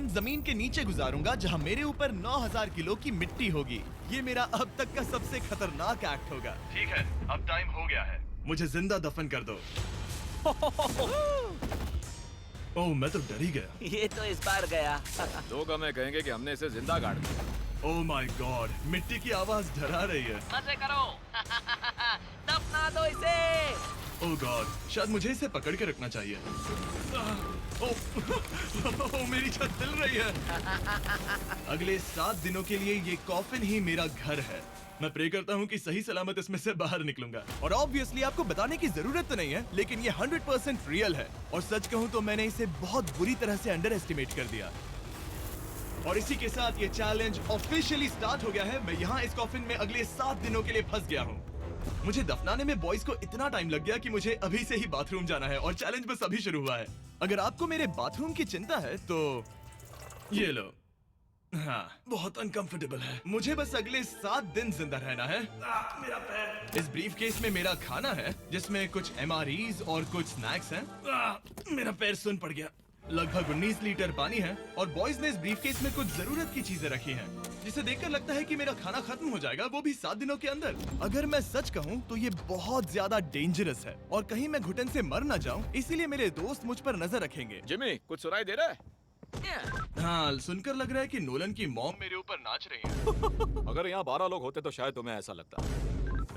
दिन जमीन के नीचे गुजारूंगा जहां मेरे ऊपर 9000 किलो की मिट्टी होगी। ये मेरा अब तक का सबसे खतरनाक एक्ट होगा। ठीक है, अब टाइम हो गया है। मुझे जिंदा दफन कर दो। ओह, मैं तो डर ही गया। ये तो इस बार गया। लोग हमें कहेंगे कि हमने इसे जिंदा गाड़ दिया। ओह माय गॉड, मिट्टी की आवाज डरा रही है। मजे करो। दफना दो इसे। ओह गॉड, शायद मुझे इसे पकड़ के रखना चाहिए। ओह, मेरी छत हिल रही है। अगले 7 दिनों के लिए ये कॉफिन ही मेरा घर है। मैं प्रे करता हूँ कि सही सलामत इसमें से बाहर निकलूंगा। और ऑब्वियसली आपको बताने की जरूरत तो नहीं है, लेकिन ये 100% रियल है। और सच कहूँ तो मैंने इसे बहुत बुरी तरह से अंडर एस्टिमेट कर दिया। और इसी के साथ ये चैलेंज ऑफिशियली स्टार्ट हो गया है। मैं यहाँ इस कॉफिन में अगले 7 दिनों के लिए फंस गया हूँ। मुझे दफनाने में बॉयज को इतना टाइम लग गया कि मुझे अभी से ही बाथरूम जाना है और चैलेंज बस अभी शुरू हुआ है। अगर आपको मेरे बाथरूम की चिंता है तो ये लो। हाँ, बहुत अनकंफर्टेबल है। मुझे बस अगले 7 दिन जिंदा रहना है। मेरा पैर। इस ब्रीफ केस में मेरा खाना है, जिसमें कुछ MREs और कुछ स्नैक्स हैं। मेरा पैर सुन पड़ गया। लगभग 19 लीटर पानी है और बॉयज ने इस ब्रीफ केस में कुछ जरूरत की चीजें रखी हैं, जिसे देखकर लगता है कि मेरा खाना खत्म हो जाएगा, वो भी 7 दिनों के अंदर। अगर मैं सच कहूँ तो ये बहुत ज्यादा डेंजरस है और कहीं मैं घुटन से मर न जाऊँ, इसीलिए मेरे दोस्त मुझ पर नजर रखेंगे। जिमी, कुछ सुनाई दे रहा है? हाँ, सुनकर लग रहा है कि नोलन की मॉम मेरे ऊपर नाच रही है। अगर यहाँ 12 लोग होते तो शायद तुम्हें ऐसा लगता।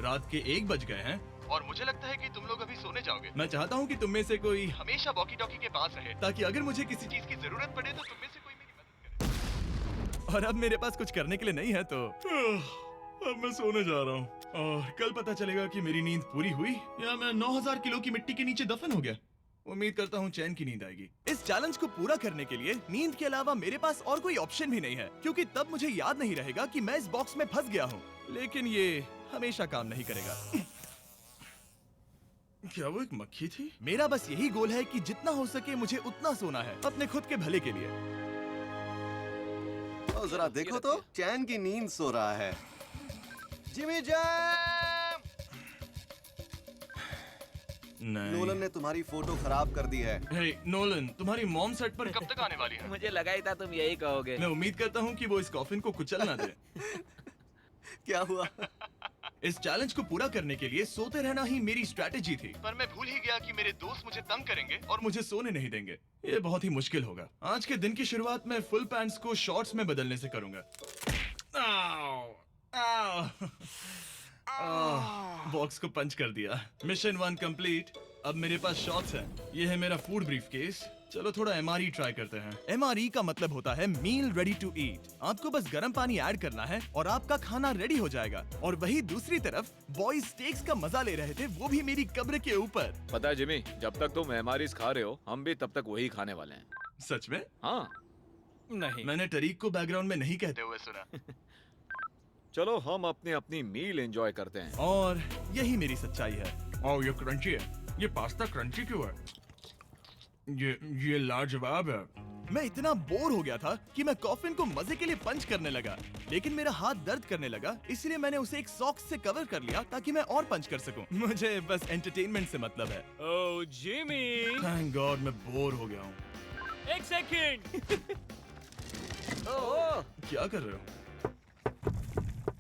रात के 1 बज गए हैं और मुझे लगता है कि तुम लोग अभी सोने जाओगे। मैं चाहता हूँ कि तुम में से कोई हमेशा वॉकी टॉकी के पास रहे, ताकि अगर मुझे किसी चीज की जरूरत पड़े तो तुम में से कोई मेरी मदद करे। और अब मेरे पास कुछ करने के लिए नहीं है तो अब मैं सोने जा रहा हूँ और कल पता चलेगा कि मेरी नींद पूरी हुई या मैं 9000 किलो की मिट्टी के नीचे दफन हो गया। उम्मीद करता हूँ चैन की नींद आएगी। इस चैलेंज को पूरा करने के लिए नींद के अलावा मेरे पास और कोई ऑप्शन भी नहीं है, क्योंकि तब मुझे याद नहीं रहेगा कि मैं इस बॉक्स में फंस गया हूँ। लेकिन ये हमेशा काम नहीं करेगा। क्या वो एक मक्खी थी? मेरा बस यही गोल है कि जितना हो सके मुझे उतना सोना है, अपने खुद के भले के लिए। तो जरा देखो तो, चैन की नींद सो रहा है। Jimmy jam! नोलन ने तुम्हारी फोटो खराब कर दी है। हे नोलन, तुम्हारी मॉम सेट पर कब तक आने वाली है? मुझे लगा ही था तुम यही कहोगे। मैं उम्मीद करता हूँ कि वो इस कॉफिन को कुचल ना दे। क्या हुआ? इस चैलेंज को पूरा करने के लिए सोते रहना ही मेरी स्ट्रैटेजी थी, पर मैं भूल ही गया कि मेरे दोस्त मुझे तंग करेंगे और मुझे सोने नहीं देंगे। ये बहुत ही मुश्किल होगा। आज के दिन की शुरुआत मैं फुल पैंट्स को शॉर्ट्स में बदलने से करूंगा। आओ, आओ। बॉक्स को पंच कर दिया। Mission 1 complete. अब मेरे पास शॉर्ट्स हैं। ये है मेरा फूड ब्रीफ केस। चलो थोड़ा MRE ट्राई करते हैं। MRE का मतलब होता है मील रेडी टू ईट। आपको बस गर्म पानी ऐड करना है और आपका खाना रेडी हो जाएगा। और वही दूसरी तरफ बॉयज स्टेक्स का मजा ले रहे थे, वो भी मेरी कब्र के ऊपर। पता है जिमी, जब तक तुम MREs खा रहे हो, हम भी तब तक वही खाने वाले हैं। सच में? हाँ। नहीं, मैंने टरीक को बैकग्राउंड में नहीं कहते हुए सुना। चलो हम अपनी अपनी मील एंजॉय करते हैं। और यही मेरी सच्चाई है। ओह, ये क्रंची है। ये पास्ता क्रंची क्यों है? ये लाजवाब है। मैं इतना बोर हो गया था कि मैं कॉफिन को मजे के लिए पंच करने लगा, लेकिन मेरा हाथ दर्द करने लगा, इसलिए मैंने उसे एक सॉक्स से कवर कर लिया ताकि मैं और पंच कर सकूं। मुझे बस एंटरटेनमेंट से मतलब है। ओह जिमी, थैंक गॉड मैं बोर हो गया हूँ। एक सेकंड। ओह, क्या कर रहे हो?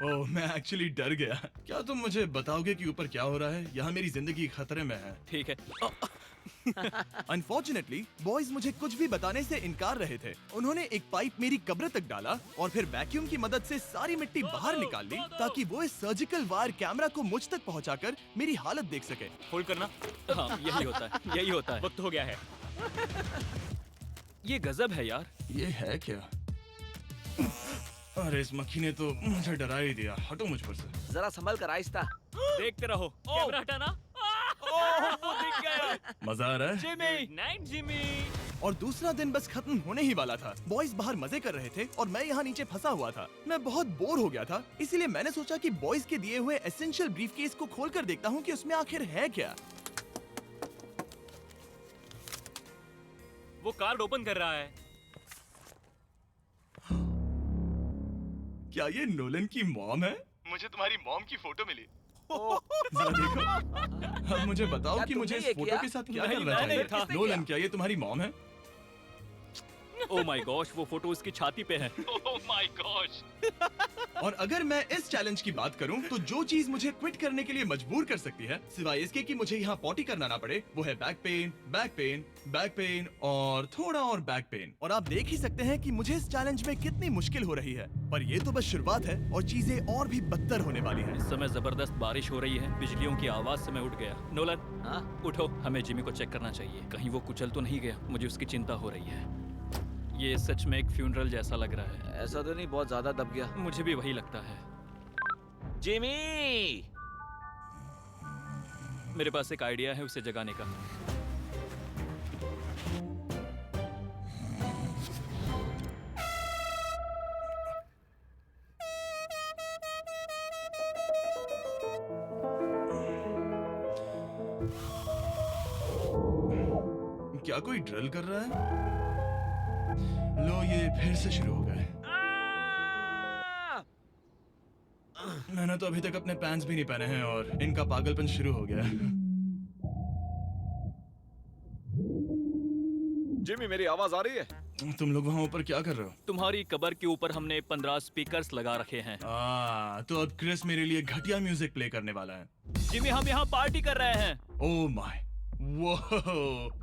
ओह, मैं एक्चुअली डर गया। क्या तुम मुझे बताओगे कि ऊपर क्या हो रहा है? यहाँ मेरी जिंदगी खतरे में है। ठीक है। अनफॉर्चुनेटली बॉयज मुझे कुछ भी बताने से इनकार रहे थे। उन्होंने एक पाइप मेरी कब्र तक डाला और फिर वैक्यूम की मदद से सारी मिट्टी बाहर निकाल ली, ताकि वो इस सर्जिकल वायर कैमरा को मुझ तक पहुंचाकर मेरी हालत देख सके। होल्ड करना। हाँ, यही होता है, यही होता है। वक्त हो गया है। ये गजब है यार। ये है क्या? अरे इस मक्खी ने तो मुझे डरा ही दिया। हटो मुझ पर से। जरा संभल कर आहिस्ता। देखते रहो। कैमरा हटाना। वो दिख गया। मजा आ रहा है? Jimmy, night Jimmy. और दूसरा दिन बस खत्म होने ही वाला था। बॉयज बाहर मजे कर रहे थे और मैं यहाँ नीचे फंसा हुआ था। मैं बहुत बोर हो गया था, इसीलिए मैंने सोचा कि बॉयज के दिए हुए एसेंशियल ब्रीफकेस को खोलकर देखता हूँ कि उसमें आखिर है क्या। वो कार्ड ओपन कर रहा है। क्या ये नोलन की मॉम है? मुझे तुम्हारी मॉम की फोटो मिली। जरा देखो। अब मुझे बताओ क्या कि मुझे तुमने इस ये फोटो किया? के साथ क्या नहीं, करना मैंने चाहिए? था। नोलन, क्या ये तुम्हारी मॉम है? ओह माय गॉश, वो फोटो उसकी छाती पे है। Oh my gosh. और अगर मैं इस चैलेंज की बात करूं तो जो चीज मुझे क्विट करने के लिए मजबूर कर सकती है, सिवाय इसके कि मुझे यहाँ पॉटी करना ना पड़े, वो है back pain, back pain, back pain और थोड़ा और बैक पेन। और आप देख ही सकते हैं कि मुझे इस चैलेंज में कितनी मुश्किल हो रही है, पर ये तो बस शुरुआत है और चीजें और भी बदतर होने वाली हैं। इस समय जबरदस्त बारिश हो रही है, बिजलियों की आवाज से मैं उठ गया। नोलन, हाँ? उठो, हमें जिमी को चेक करना चाहिए। कहीं वो कुचल तो नहीं गया, मुझे उसकी चिंता हो रही है। ये सच में एक फ्यूनरल जैसा लग रहा है। ऐसा तो नहीं बहुत ज्यादा दब गया? मुझे भी वही लगता है। जिमी! मेरे पास एक आइडिया है उसे जगाने का। क्या कोई ड्रिल कर रहा है? लो, ये फिर से शुरू हो गए। मैंने तो अभी तक अपने पैंट्स भी नहीं पहने हैं और इनका पागलपन शुरू हो गया। जिमी, मेरी आवाज आ रही है? तुम लोग वहाँ ऊपर क्या कर रहे हो? तुम्हारी कबर के ऊपर हमने 15 स्पीकर्स लगा रखे हैं। तो अब क्रिस मेरे लिए घटिया म्यूजिक प्ले करने वाला है। जिमी, हम यहाँ पार्टी कर रहे हैं। ओह माय, वो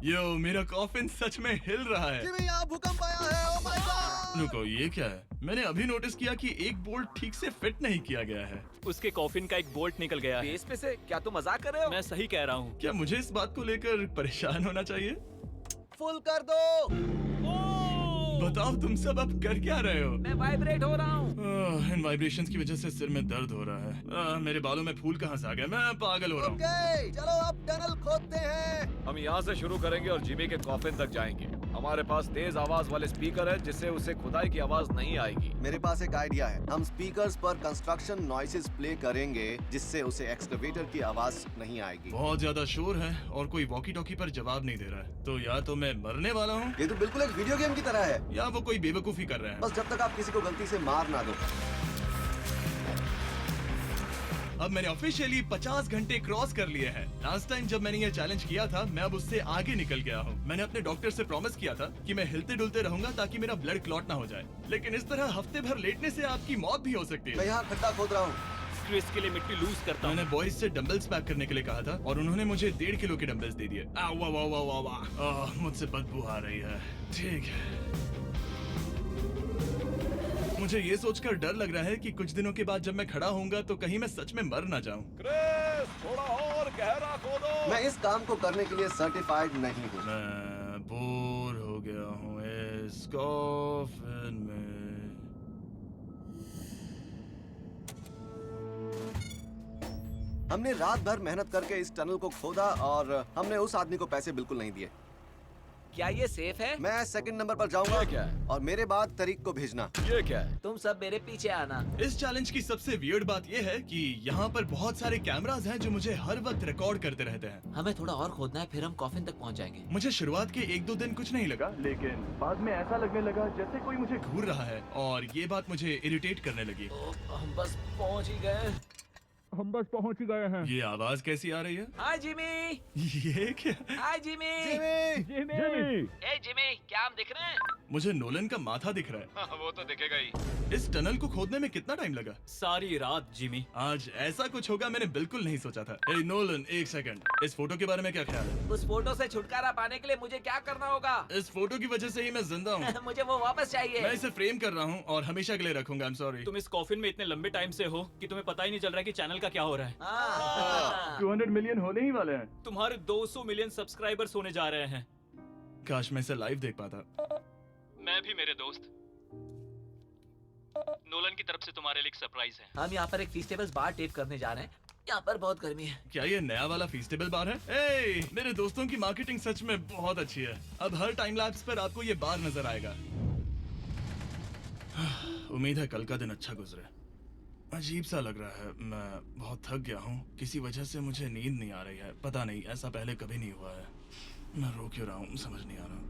यो, मेरा कॉफिन सच में हिल रहा है। जिमी, यहाँ भूकंप आया है। Oh my God! रुको, ये क्या है? मैंने अभी नोटिस किया कि एक बोल्ट ठीक से फिट नहीं किया गया है। उसके कॉफिन का एक बोल्ट निकल गया है। बेस पे से? क्या तुम मजाक कर रहे हो? मैं सही कह रहा हूँ। क्या मुझे इस बात को लेकर परेशान होना चाहिए? फुल कर दो। बताओ, तुम सब अब कर क्या रहे हो? मैं वाइब्रेट हो रहा हूँ। इन वाइब्रेशंस की वजह से सिर में दर्द हो रहा है। मेरे बालों में फूल कहाँ से आ गए? मैं पागल हो रहा हूँ। ओके, चलो अब टनल खोदते हैं। हम यहाँ से शुरू करेंगे और जिमी के कॉफिन तक जाएंगे। हमारे पास तेज आवाज वाले स्पीकर है जिससे उसे खुदाई की आवाज नहीं आएगी। मेरे पास एक आइडिया है। हम स्पीकर्स पर कंस्ट्रक्शन नॉइसेस प्ले करेंगे जिससे उसे एक्सकवेटर की आवाज नहीं आएगी। बहुत ज्यादा शोर है और कोई वॉकी टॉकी पर जवाब नहीं दे रहा है। तो या तो मैं मरने वाला हूँ ये तो बिल्कुल एक वीडियो गेम की तरह है। या वो कोई बेवकूफी कर रहे हैं। बस जब तक आप किसी को गलती से मार ना दो। अब मैंने ऑफिशियली 50 घंटे क्रॉस कर लिए हैं। लास्ट टाइम जब मैंने ये चैलेंज किया था, मैं अब उससे आगे निकल गया हूँ। मैंने अपने डॉक्टर से प्रॉमिस किया था कि मैं हिलते डुलते रहूंगा ताकि मेरा ब्लड क्लॉट ना हो जाए। लेकिन इस तरह हफ्ते भर लेटने से आपकी मौत भी हो सकती मैं है। यहाँ खड्डा खोद रहा हूँ। क्रिस के लिए मिट्टी लूज करता हूँ। मैंने बॉयज से डंबल्स पैक करने के लिए कहा था और उन्होंने मुझे 1.5 किलो के डंबल्स दे दिए। वाह वाह वाह वाह वाह, मुझसे बदबू आ रही है। ठीक है, मुझे ये सोचकर डर लग रहा है कि कुछ दिनों के बाद जब मैं खड़ा होऊंगा तो कहीं मैं सच में मर ना जाऊं। क्रिस, थोड़ा और गहरा खोदो। मैं इस काम को करने के लिए सर्टिफाइड नहीं हूँ। मैं बोर हो गया हूँ इस कॉफिन में। हमने रात भर मेहनत करके इस टनल को खोदा और हमने उस आदमी को पैसे बिल्कुल नहीं दिए। क्या ये सेफ है? मैं सेकंड नंबर पर जाऊंगा। ये क्या है? और मेरे बाद तरीक को भेजना। ये क्या है? तुम सब मेरे पीछे आना। इस चैलेंज की सबसे वियर्ड बात यह है कि यहाँ पर बहुत सारे कैमरास हैं जो मुझे हर वक्त रिकॉर्ड करते रहते हैं। हमें थोड़ा और खोदना है, फिर हम कॉफिन तक पहुंच जाएंगे। मुझे शुरुआत के 1-2 दिन कुछ नहीं लगा, लेकिन बाद में ऐसा लगने लगा जैसे कोई मुझे घूर रहा है और ये बात मुझे इरिटेट करने लगी। हम बस पहुंच ही गए। ये आवाज कैसी आ रही है? हाय जिमी। ये क्या? हाय जिमी। ए जिमी, क्या हम दिख रहे हैं? मुझे नोलन का माथा दिख रहा है। हाँ, वो तो दिखेगा ही। इस टनल को खोदने में कितना टाइम लगा? सारी रात जिमी। आज ऐसा कुछ होगा मैंने बिल्कुल नहीं सोचा था। ए नोलन, एक सेकंड, इस फोटो के बारे में क्या ख्याल है? उस फोटो से छुटकारा पाने के लिए मुझे क्या करना होगा? इस फोटो की वजह से ही मैं जिंदा हूँ। मुझे वो वापस चाहिए। मैं इसे फ्रेम कर रहा हूँ और हमेशा के लिए रखूंगा। I am sorry. तुम इस कॉफिन में इतने लंबे टाइम से हो कि तुम्हें पता ही नहीं चल रहा है कि चैनल का क्या हो रहा है। 200 मिलियन होने ही वाले हैं। तुम्हारे 200 मिलियन सब्सक्राइबर्स होने जा रहे हैं। काश मैं इसे लाइव देख पाता। मैं भी मेरे दोस्त। नोलन की तरफ से तुम्हारे लिए एक सरप्राइज है। हम यहाँ पर एक फीस्टेबल्स बार टेप करने जा रहे हैं। यहाँ पर बहुत गर्मी है। क्या ये नया वाला फीस्टेबल बार है? ए, मेरे दोस्तों की मार्केटिंग सच में बहुत अच्छी है। अब हर टाइम लैप्स पर आपको ये बार नजर आएगा। उम्मीद है कल का दिन अच्छा गुजरे। अजीब सा लग रहा है, मैं बहुत थक गया हूँ। किसी वजह से मुझे नींद नहीं आ रही है। पता नहीं, ऐसा पहले कभी नहीं हुआ है। मैं रो क्यों रहा हूँ समझ नहीं आ रहा।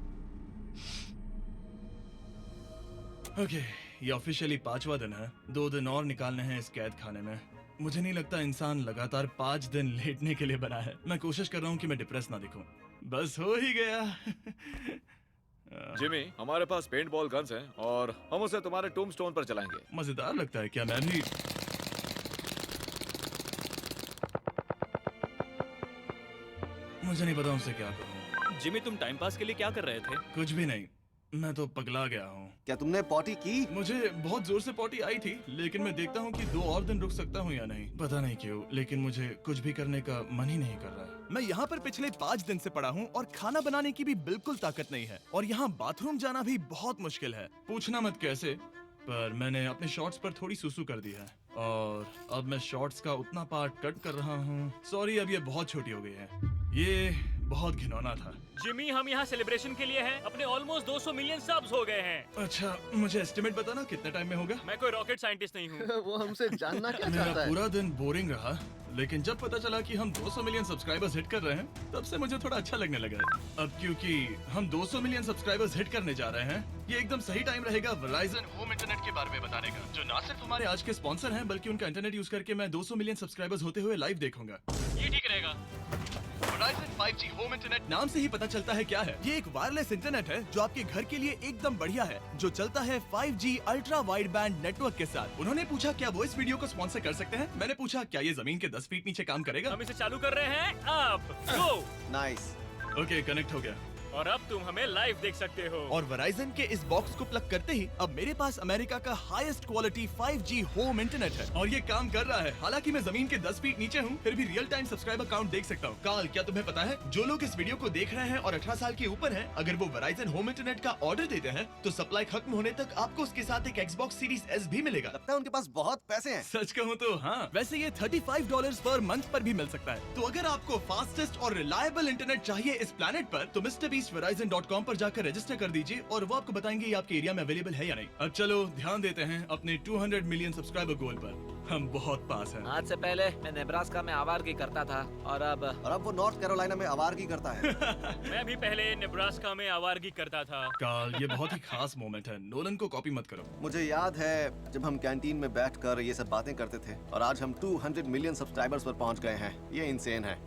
ओके, ये ऑफिशियली 5वां दिन है। 2 दिन और निकालने हैं इस कैद खाने में। मुझे नहीं लगता इंसान लगातार 5 दिन लेटने के लिए बना है। मैं कोशिश कर रहा हूँ कि मैं डिप्रेस ना दिखूं। बस हो ही गया। जिमी, हमारे पास पेंट बॉल गन्स हैं और हम उसे तुम्हारे टूम्बस्टोन पर चलाएंगे। मजेदार लगता है क्या? मैं भी मुझे नहीं पता उनसे क्या कहूँ। जिमी, तुम टाइम पास के लिए क्या कर रहे थे? कुछ भी नहीं, मैं तो पगला गया हूँ। क्या तुमने पॉटी की? मुझे बहुत जोर से पॉटी आई थी, लेकिन मैं देखता हूँ कि 2 और दिन रुक सकता हूँ या नहीं। पता नहीं क्यों, लेकिन मुझे कुछ भी करने का मन ही नहीं कर रहा। मैं यहाँ पर पिछले 5 दिन से पड़ा हूँ और खाना बनाने की भी बिल्कुल ताकत नहीं है, और यहाँ बाथरूम जाना भी बहुत मुश्किल है। पूछना मत कैसे, पर मैंने अपने शॉर्ट्स पर थोड़ी सुसु कर दी है और अब मैं शॉर्ट्स का उतना पार्ट कट कर रहा हूँ। सॉरी, अब ये बहुत छोटी हो गई है। ये बहुत घिनौना था। जिमी, हम यहाँ सेलिब्रेशन के लिए हैं। अपने ऑलमोस्ट 200 मिलियन सब्स हो गए हैं। अच्छा, मुझे एस्टिमेट बताना कितने टाइम में होगा? मैं कोई रॉकेट साइंटिस्ट नहीं हूँ। वो हमसे जानना क्या मेरा चाहता है? पूरा दिन बोरिंग रहा, लेकिन जब पता चला कि हम 200 मिलियन सब्सक्राइबर्स हिट कर रहे हैं, तब से मुझे थोड़ा अच्छा लगने लगा है। अब क्योंकि हम 200 मिलियन सब्सक्राइबर्स हिट करने जा रहे हैं, ये एकदम सही टाइम रहेगा वेराइजन होम इंटरनेट के बारे में बताने का, जो ना सिर्फ हमारे आज के स्पॉन्सर हैं, बल्कि उनका इंटरनेट यूज करके मैं 200 मिलियन सब्सक्राइबर्स होते हुए लाइव देखूंगा। ये ठीक रहेगा। Verizon 5G होम इंटरनेट नाम से ही पता चलता है क्या है। ये एक वायरलेस इंटरनेट है जो आपके घर के लिए एकदम बढ़िया है, जो चलता है 5G ultra wide band network के साथ। उन्होंने पूछा क्या वो इस वीडियो को स्पॉन्सर कर सकते हैं। मैंने पूछा क्या ये जमीन के 10 फीट नीचे काम करेगा। हम इसे चालू कर रहे हैं। अब गो। नाइस। ओके, कनेक्ट हो गया। और अब तुम हमें लाइव देख सकते हो। और Verizon के इस बॉक्स को प्लग करते ही अब मेरे पास अमेरिका का highest quality 5G home internet है, और ये काम कर रहा है। हालांकि मैं जमीन के 10 फीट नीचे हूँ, फिर भी रियल टाइम सब्सक्राइबर काउंट देख सकता हूँ। काल, क्या तुम्हें पता है, जो लोग इस वीडियो को देख रहे हैं और 18 साल के ऊपर हैं, अगर वो Verizon होम इंटरनेट का ऑर्डर देते हैं, तो सप्लाई खत्म होने तक आपको उसके साथ एक Xbox Series S भी मिलेगा। लगता है उनके पास बहुत पैसे हैं। सच कहूँ तो हाँ। वैसे ये $35 पर मंथ पर भी मिल सकता है। तो अगर आपको फास्टेस्ट और रिलायबल इंटरनेट चाहिए इस प्लेनेट पर, तो MrBeastVerizon.com पर जाकर रजिस्टर कर दीजिए और वो आपको बताएंगे ये आपके एरिया में अवेलेबल है या नहीं। अब चलो ध्यान देते हैं अपने 200 मिलियन सब्सक्राइबर गोल पर। हम बहुत पास हैं। आज से पहले मैं नेब्रास्का में आवारगी करता था और अब वो नॉर्थ कैरोलिना में आवारगी करता है। मैं भी पहले नेब्रास्का में आवारगी करता था। काल, ये बहुत ही खास मोमेंट है, नोलन को कॉपी मत करो। मुझे याद है जब हम कैंटीन में बैठकर ये सब बातें करते थे, और आज हम 200 मिलियन सब्सक्राइबर्स पर पहुंच गए हैं। ये इंसेन है।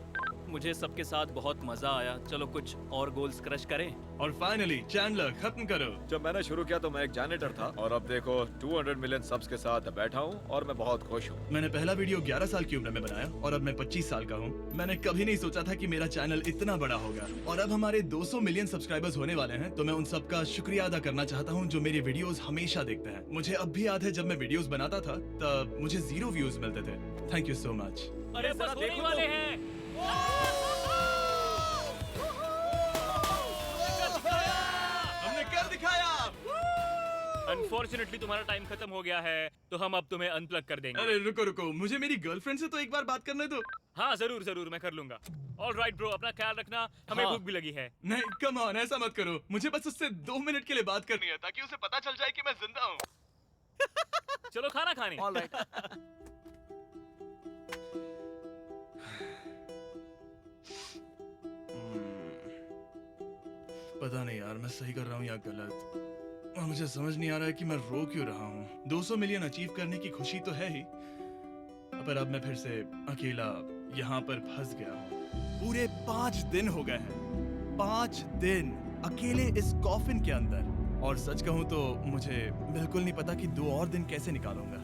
मुझे सबके साथ बहुत मजा आया। चलो कुछ और गोल्स क्रश करें। और फाइनली चैंडलर, खत्म करो। जब मैंने शुरू किया तो मैं एक जैनिटर था और अब देखो 200 मिलियन सब्स के साथ बैठा हूँ और मैं बहुत खुश हूँ। मैंने पहला वीडियो 11 साल की उम्र में बनाया और अब मैं 25 साल का हूँ। मैंने कभी नहीं सोचा था कि मेरा चैनल इतना बड़ा होगा, और अब हमारे 200 मिलियन सब्सक्राइबर्स होने वाले हैं। तो मैं उन सबका शुक्रिया अदा करना चाहता हूँ जो मेरे वीडियोस हमेशा देखते हैं। मुझे अब भी याद है जब मैं वीडियोस बनाता था तब मुझे 0 व्यूज मिलते थे। Thank you so much. अरे बस होने वाले हैं। हमने कर दिखाया। अनफॉर्चुनेटली तुम्हारा टाइम खत्म हो गया है, तो हम अब तुम्हें अनप्लग कर देंगे। अरे रुको रुको, मुझे मेरी गर्लफ्रेंड से तो एक बार बात करने दो। हाँ जरूर जरूर, मैं कर लूंगा। ऑल राइट ब्रो, अपना ख्याल रखना, हमें हाँ। भूख भी लगी है। नहीं, कम ऑन, ऐसा मत करो। मुझे बस उससे 2 मिनट के लिए बात करनी है, ताकि उसे पता चल जाए कि मैं जिंदा हूँ। चलो खाना खाने। All right. पता नहीं यार, मैं सही कर रहा हूँ या गलत, और मुझे समझ नहीं आ रहा है कि मैं रो क्यों रहा हूँ। 200 मिलियन अचीव करने की खुशी तो है ही, पर अब मैं फिर से अकेला यहाँ पर फंस गया हूँ। पूरे 5 दिन हो गए हैं, 5 दिन अकेले इस कॉफिन के अंदर, और सच कहूँ तो मुझे बिल्कुल नहीं पता कि 2 और दिन कैसे निकालूंगा।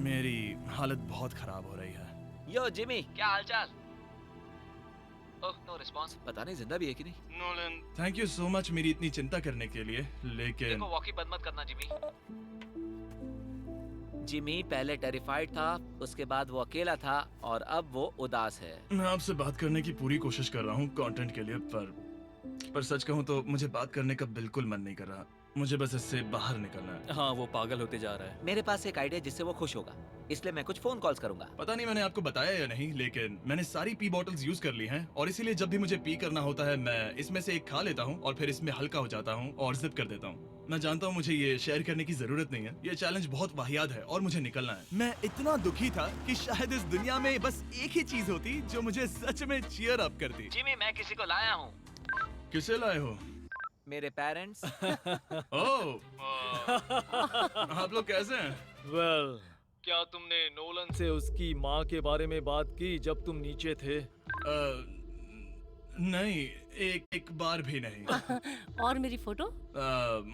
मेरी हालत बहुत खराब हो रही है। यो जिमी, क्या हालचाल? ओह, नो रिस्पांस। पता नहीं जिंदा भी है कि नहीं। Nolan, thank you so much मेरी इतनी चिंता करने के लिए, लेकिन देखो वॉकी बंद मत करना जिमी। जिमी पहले टेरिफाइड था, उसके बाद वो अकेला था और अब वो उदास है। मैं आपसे बात करने की पूरी कोशिश कर रहा हूँ कंटेंट के लिए, पर सच कहूँ तो मुझे बात करने का बिल्कुल मन नहीं कर रहा। मुझे बस इससे बाहर निकलना है। हाँ, वो पागल होते जा रहा है। मेरे पास एक आइडिया जिससे वो खुश होगा, इसलिए मैं कुछ फोन कॉल्स करूंगा। पता नहीं मैंने आपको बताया या नहीं, लेकिन मैंने सारी पी बॉटल्स यूज कर ली हैं, और इसीलिए जब भी मुझे पी करना होता है मैं इसमें से एक खा लेता हूँ और फिर इसमें हल्का हो जाता हूँ और जिप कर देता हूँ। मैं जानता हूँ मुझे ये शेयर करने की जरूरत नहीं है, ये चैलेंज बहुत वाहियात है और मुझे निकलना है। मैं इतना दुखी था कि शायद इस दुनिया में बस एक ही चीज होती जो मुझे सच में चीयर अप करती। जिमी, मैं किसी को लाया हूँ। किसे लाए हो? मेरे पेरेंट्स। ओह, आप लोग कैसे हैं? वेल, क्या तुमने नोलन से उसकी माँ के बारे में बात की जब तुम नीचे थे? नहीं, एक बार भी नहीं। और मेरी फोटो?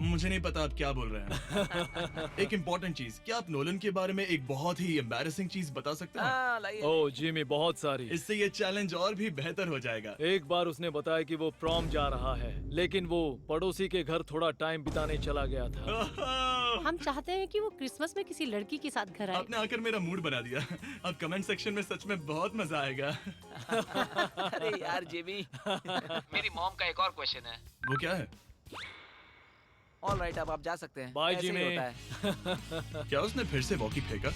मुझे नहीं पता आप क्या बोल रहे हैं। एक इम्पोर्टेंट चीज, क्या आप नोलन के बारे में एक बहुत ही एम्बैरेसिंग चीज बता सकते हैं? लाइए। ओह जिमी, बहुत सारी। इससे ये चैलेंज और भी बेहतर हो जाएगा। एक बार उसने बताया कि वो प्रॉम जा रहा है, लेकिन वो पड़ोसी के घर थोड़ा टाइम बिताने चला गया था। हम चाहते हैं कि वो क्रिसमस में किसी लड़की के साथ घर आए। आपने आकर मेरा मूड बना दिया। अब कमेंट सेक्शन में सच में बहुत मजा आएगा। अरे यार जिमी। मेरी मॉम का एक और क्वेश्चन है। वो क्या है? ऑल राइट, अब आप जा सकते हैं। बाय ऐसे ही जिमी। होता है। क्या उसने फिर से वॉकी फेंका?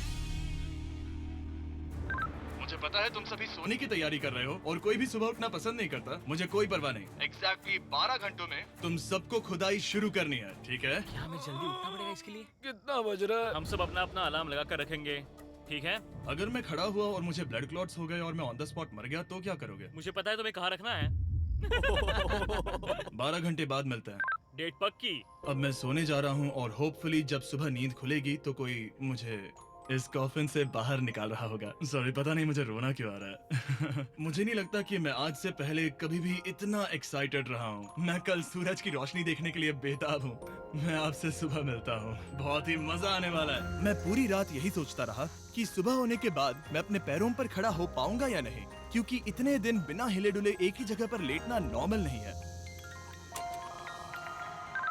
मुझे पता है तुम सभी सोने की तैयारी कर रहे हो और कोई भी सुबह उठना पसंद नहीं करता। मुझे कोई परवाह नहीं। एग्जैक्टली 12 घंटों में तुम सबको खुदाई शुरू करनी है, ठीक है? क्या हमें जल्दी उठना पड़ेगा इसके लिए? कितना बज रहा है? हम सब अपना अपना अलार्म लगा कर रखेंगे, ठीक है? अगर मैं खड़ा हुआ और मुझे ब्लड क्लॉट्स हो गए और मैं ऑन द स्पॉट मर गया तो क्या करोगे? मुझे पता है तुम्हें कहाँ रखना है। 12 घंटे बाद मिलते हैं। डेट पक्की। अब मैं सोने जा रहा हूँ और होपफुली जब सुबह नींद खुलेगी तो कोई मुझे इस कॉफिन से बाहर निकाल रहा होगा। सॉरी, पता नहीं मुझे रोना क्यों आ रहा है। मुझे नहीं लगता कि मैं आज से पहले कभी भी इतना एक्साइटेड रहा हूँ। मैं कल सूरज की रोशनी देखने के लिए बेताब हूँ। मैं आपसे सुबह मिलता हूँ, बहुत ही मजा आने वाला है। मैं पूरी रात यही सोचता रहा कि सुबह होने के बाद मैं अपने पैरों पर खड़ा हो पाऊंगा या नहीं, क्योंकि इतने दिन बिना हिले डुले एक ही जगह पर लेटना नॉर्मल नहीं है।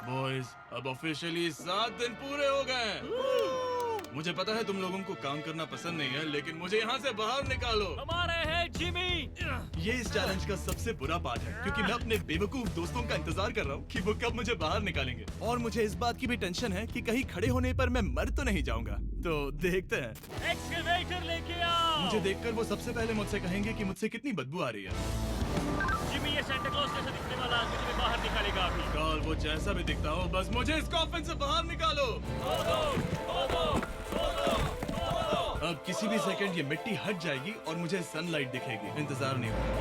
बॉयज, अब ऑफिशियली 7 दिन पूरे हो गए हैं। मुझे पता है तुम लोगों को काम करना पसंद नहीं है, लेकिन मुझे यहाँ से बाहर निकालो। हम आ रहे हैं जिमी। ये इस चैलेंज का सबसे बुरा पार्ट है, क्योंकि मैं अपने बेवकूफ दोस्तों का इंतजार कर रहा हूँ कि वो कब मुझे बाहर निकालेंगे। और मुझे इस बात की भी टेंशन है कि कहीं खड़े होने पर मैं मर तो नहीं जाऊंगा। तो देखते हैं। एक्सकवेटर लेके आओ। मुझे देखकर वो सबसे पहले मुझसे कहेंगे कि मुझसे कितनी बदबू आ रही है। जिमी, ये सांता क्लॉज जैसा दिखने वाला आदमी तुम्हें बाहर निकालेगा अभी। काल, वो जैसा भी दिखता हो, बस मुझे इस कॉफिन से बाहर निकालो। अब किसी भी सेकंड ये मिट्टी हट जाएगी और मुझे सनलाइट दिखेगी। इंतजार नहीं होगा।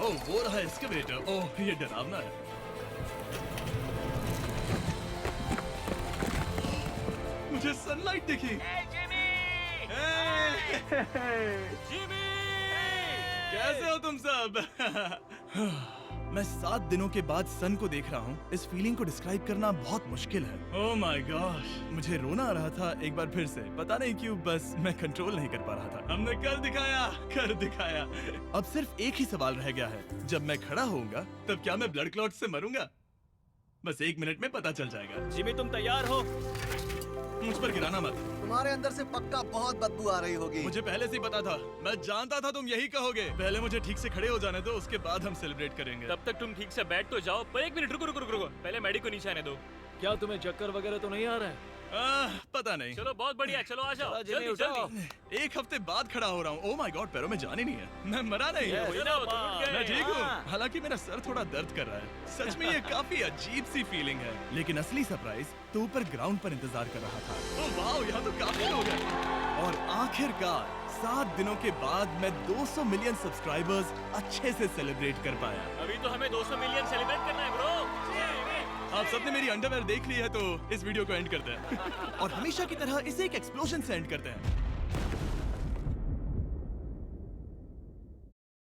ओह, वो रहा एक्सकवेटर। ओह, ये डरावना है। मुझे सनलाइट दिखी। जिमी! कैसे हो तुम सब? मैं 7 दिनों के बाद सन को देख रहा हूँ। इस फीलिंग को डिस्क्राइब करना बहुत मुश्किल है। ओह माय गॉश, मुझे रोना आ रहा था एक बार फिर से। पता नहीं क्यों, बस मैं कंट्रोल नहीं कर पा रहा था। हमने कर दिखाया। अब सिर्फ एक ही सवाल रह गया है। जब मैं खड़ा होऊंगा तब क्या मैं ब्लड क्लॉट से मरूंगा? बस 1 मिनट में पता चल जाएगा। जिमी, तुम तैयार हो? मुझ पर गिराना मत। तुम्हारे अंदर से पक्का बहुत बदबू आ रही होगी। मुझे पहले से ही पता था। मैं जानता था तुम यही कहोगे। पहले मुझे ठीक से खड़े हो जाने दो, उसके बाद हम सेलिब्रेट करेंगे। तब तक तुम ठीक से बैठ तो जाओ। पर 1 मिनट रुको। पहले मेडी को नीचे आने दो। क्या तुम्हें चक्कर वगैरह तो नहीं आ रहा है? पता नहीं। चलो, बहुत बढ़िया। चलो आ जाओ। जिमी, जल्दी उठाओ। जल्दी। 1 हफ्ते बाद खड़ा हो रहा हूँ। ओह माय गॉड, पैरों में जान ही नहीं है। मैं मरा नहीं। चलो, तुम उठ गए। मैं ठीक हूँ। हाँ। हालांकि मेरा सर थोड़ा दर्द कर रहा है। सच में ये काफी अजीब सी फीलिंग है। लेकिन असली सरप्राइज तो ऊपर ग्राउंड पर इंतजार कर रहा था। ओह वाह, यहाँ तो काफी लोग हैं। और आखिरकार 7 दिनों के बाद मैं 200 मिलियन सब्सक्राइबर्स अच्छे से सेलिब्रेट कर पाया। अभी तो हमें 200 मिलियन सेलिब्रेट करना है ब्रो। आप सबने मेरी अंडरवेयर देख ली है, तो इस वीडियो को एंड करते हैं। और हमेशा की तरह इसे एक एक्सप्लोजन से एंड करते हैं।